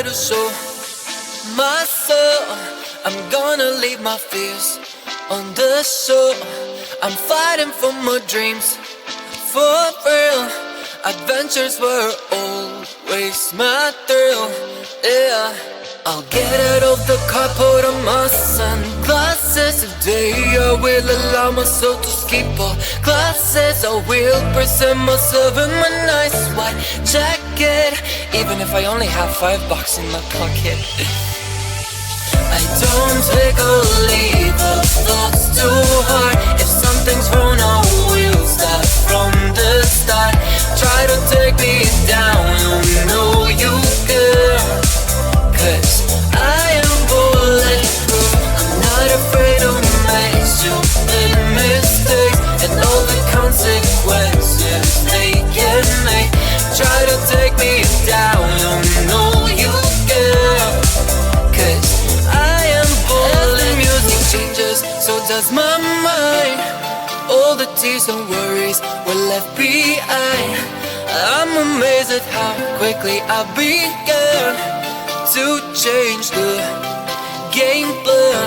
to show myself. I'm gonna leave my fears on the shore. I'm fighting for my dreams, for real. Adventures were always my thrill, yeah. I'll get out of the car, put on my sunglasses. Today I will allow myself to skip all classes. I will present myself in my nice white jacket, even if I only have $5 in my pocket. I don't take or leave the thoughts too hard. If something's wrong, I will start from the start. Try to take me down, you know you can, 'cause I am bulletproof. I'm not afraid to make stupid mistakes and all the consequences they can make. Try to take me down, you know you can, 'cause I am bulletproof. As the music changes, so does my mind. All the tears and worries were left behind. I'm amazed at how quickly I began to change the game plan.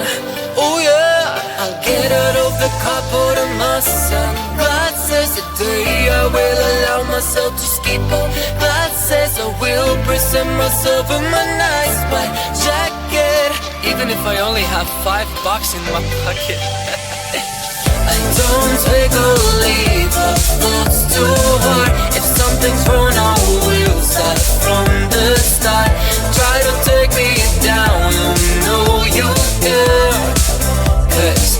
Oh yeah, I'll get out of the car, put on my sunglasses. Today I will allow myself to skip all classes. I will present myself in my nice white jacket, even if I only have $5 in my pocket. I don't take or leave the thoughts too hard. If something's wrong, I will start from the start. Try to take me down, you know you can, 'cause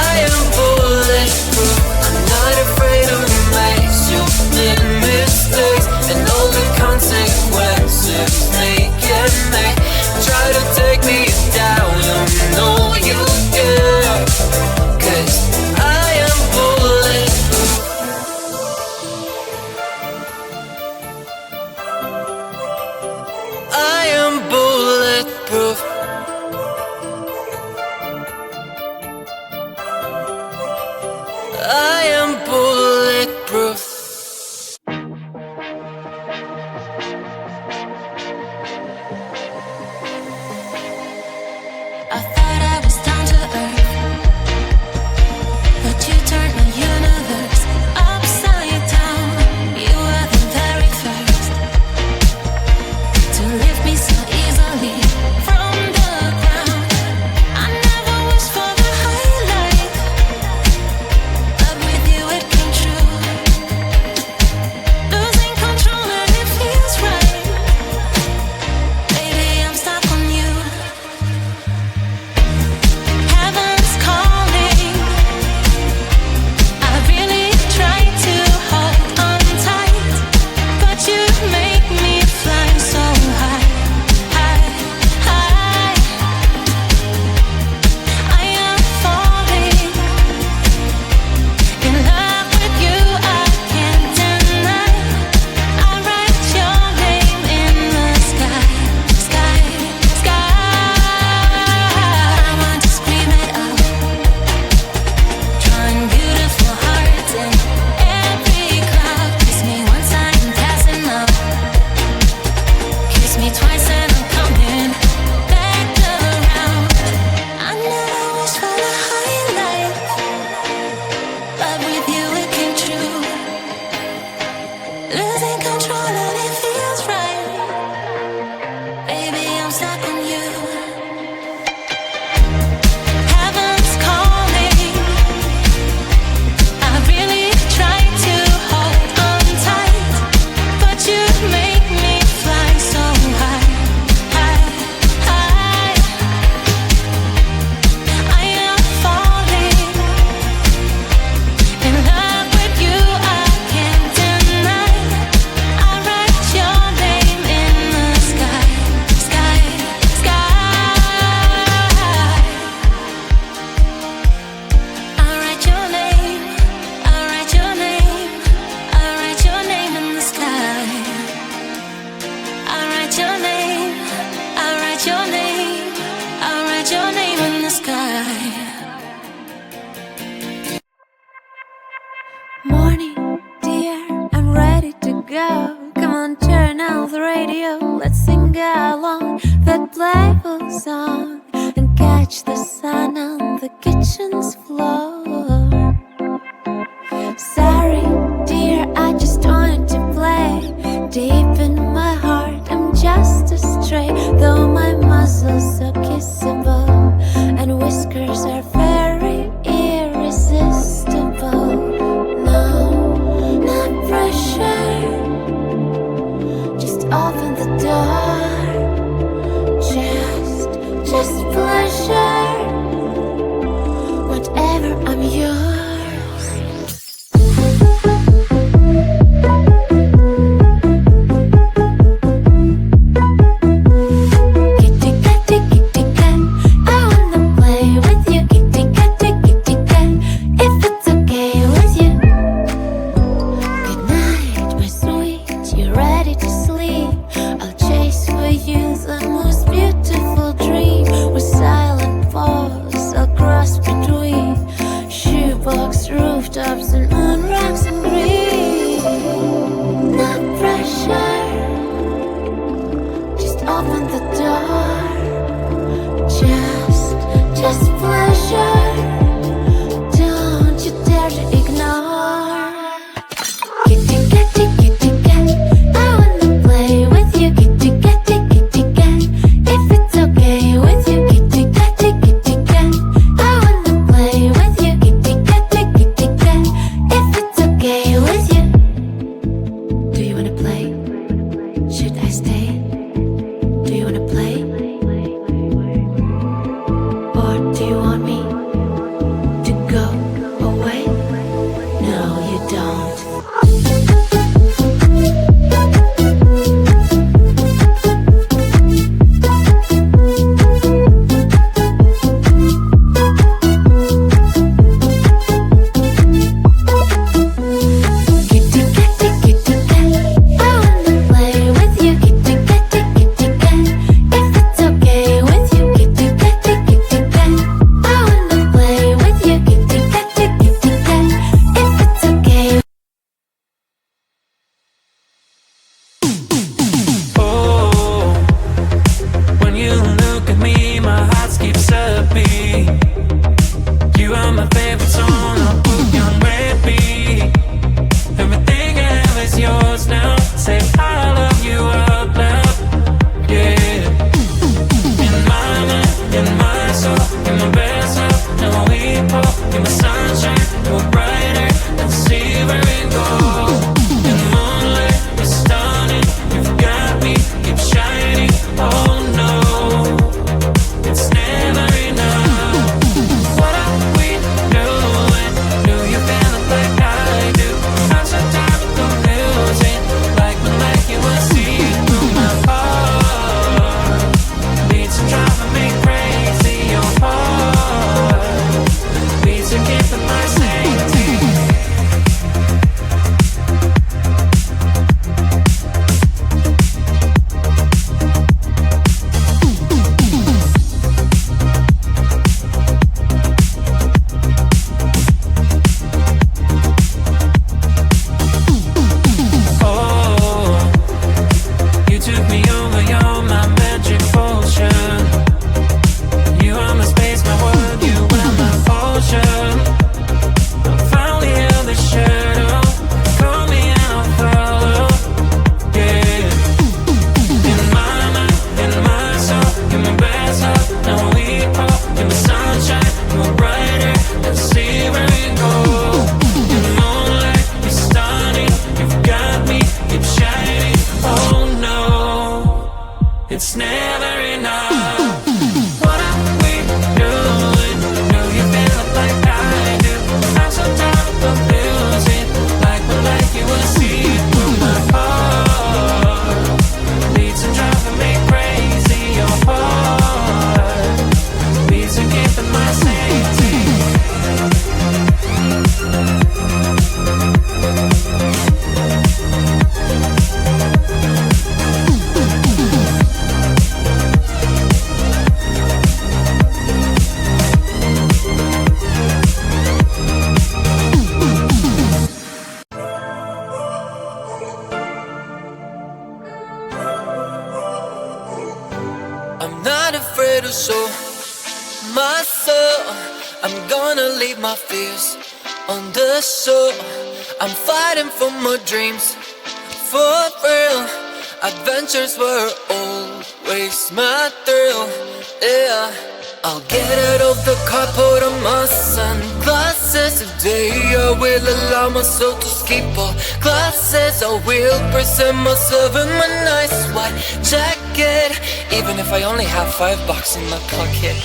I am bulletproof. I'm not afraid to make stupid mistakes and all the consequences they can make. Try to take me down, you know you can, 'cause I am bulletproof. I am bulletproof. I am bulletproof. I thought I was down to earth, but you turned my universe upside down. You were the very first to lift me so easily from the ground. I never wished for the highlight, but with you it came true. Losing control and it feels right. Baby, I'm stuck on you. Heaven's calling. I really try to hold on tight, but you make me fly so high, high, high. I am falling in love with you. I can't deny. I write your name in the sky, sky, sky. I want to scream it out, drawing beautiful hearts in every cloud. Kiss me once, I'm passing out. Kiss me twice and I'm coming back around. I never wished for the highlight, but with you it came true. Losing control and it feels right. Baby, I'm stuck on you. Heaven's calling. I really try to hold on tight, but you make me fly so high, high, high. I am falling in love turn on the radio. Let's sing along that playful song and catch the sun on the kitchen's floor. Sorry, dear, I just wanted to play. Deep in my heart, I'm just a stray. Though my muscles are kissable and whiskers are very irresistible. No, not pressure. Just open the door. Just pleasure. Whatever, I'm yours. Rooftops and moon rocks and green. Not pressure. Just open the door. Just pleasure. Don't you dare to ignore. Kitty, kitty, kitty cat, I wanna play with you. Kitty, kitty, kitty cat, if it's okay with you. Kitty, kitty, kitty cat, I wanna play with you. Kitty, kitty, kitty cat, if it's okay with you. Do you wanna play? Should I stay? Do you wanna play? Or do you want me to go away? No, you don't. Kitty, kitty, kitty cat, I wanna play with you. Kitty, kitty, kitty cat, if it's okay with you. Kitty, kitty, kitty cat, I wanna play with you. Kitty, kitty, kitty cat, if it's okay. Oh, when you look at me, my heart skips a beat. You are my favorite song, I'll put you on repeat. Everything I have is yours now. Say I love you out loud, yeah. In my mind, in my soul, in my best love, now we both. In my sunshine, we're brighter than silver and gold. In the moonlight, you're stunning. You've got me, keep shining. Oh no, it's never enough. What are we doing? Do you feel it like I do? I'm so tired of confusing. Like you will see through my heart. Beats are driving me crazy. Your heart beats are keeping my sanity. way to show my soul. I'm gonna leave my fears on the shore. I'm fighting for my dreams, for real. Adventures were always my thrill, yeah. I'll get out of the car, put on my sunglasses. Today I will allow myself to skip all classes. I will present myself in my nice white jacket, even if I only have $5 in my pocket.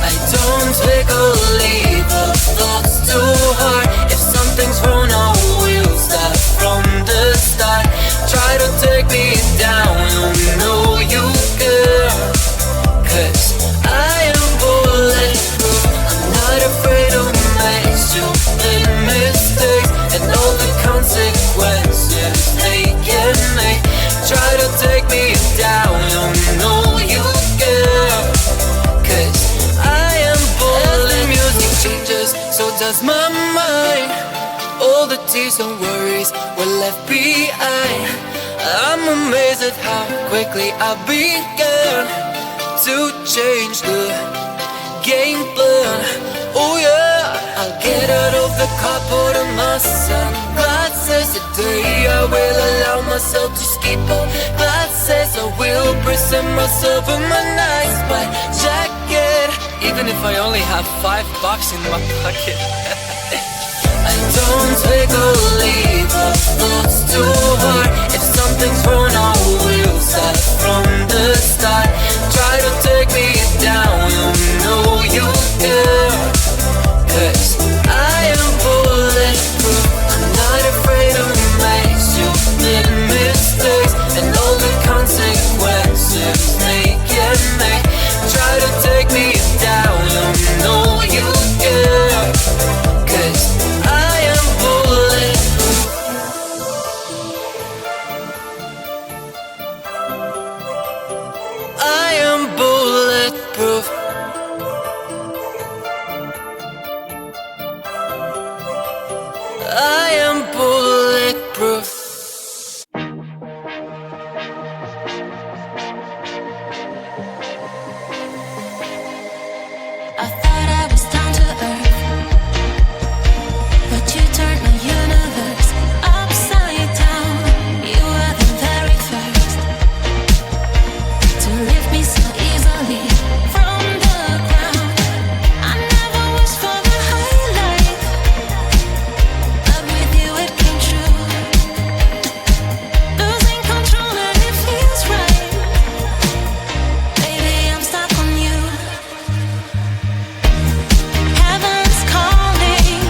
I don't take or leave the thoughts too hard. If something's wrong, I will start from the start. Try to take me down, you know you care. 'Cause I am bulletproof. I'm not afraid to make stupid mistakes, and all the consequences they can make. Try to take me down, you know you care. 'Cause I am bulletproof. As the music changes, so does my mind. All the tears and worries were left behind. I'm amazed at how quickly I began to change the game plan. Oh yeah, I'll get out of the car, put on my sunglasses. Today I will allow myself to skip all classes. I will present myself in my nice white jacket, even if I only have $5 in my pocket. I don't take or leave the thoughts too hard. If something's wrong, I will start from the start. Try to take me down, you know you care. 'Cause I am bulletproof. I'm not afraid to make stupid mistakes, and all the consequences they can make. Try to take me down, you know you care. 'Cause I am bulletproof. I am bulletproof. I am bulletproof. I thought I was down to earth, but you turned my universe upside down. You were the very first to lift me so easily from the ground. I never wished for the highlight, but with you it came true. Losing control and it feels right. Baby, I'm stuck on you. Heaven's calling.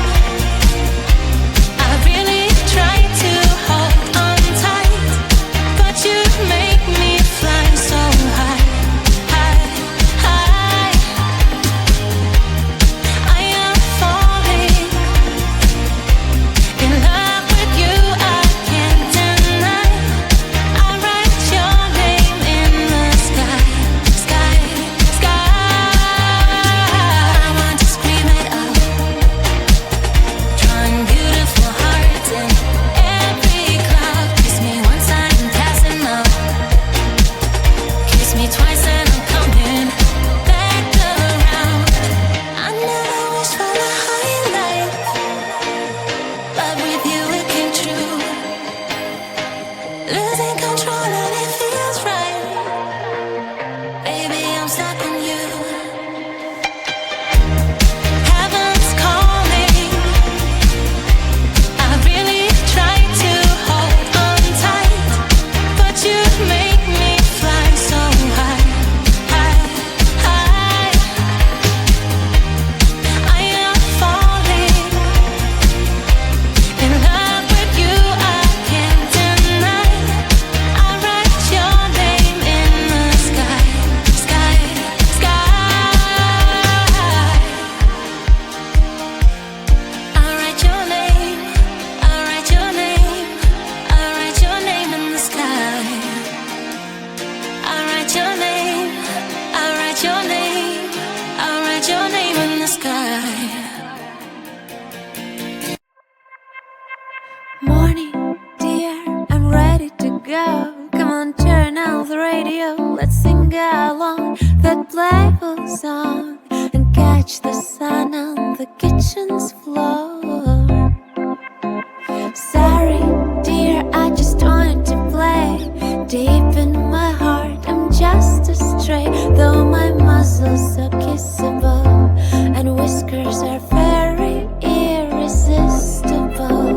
I really try to hold on tight, but you make me fly so high, high, high. I am falling in love with you. I can't deny. I write your name in the sky, sky, sky. I want to scream it out, drawing beautiful hearts in every cloud. Kiss me once I'm passing out. Kiss me twice and I'm coming back around. I never wished for the highlight, but with you it came true. Losing control and it feels right. Baby, I'm stuck on you. Heaven's calling. I really try to hold on tight, but you make me fly so high, high, high. I am falling in love with you. I can't deny. I write your name in the sky, sky, sky. I write your name. I write your name. I write your name in the sky. I write your name. I write your name. I write your name in the sky. Morning, dear, I'm ready to go. Come on, turn out the radio. Let's sing along. that playful song and catch the sun on the kitchen's floor. Sorry, dear, I just wanted to play. Deep in my heart, I'm just a stray. Though my muscles are kissable and whiskers are very irresistible.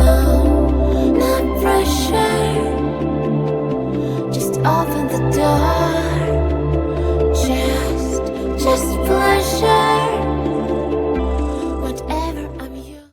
No, not pressure. Just open the door.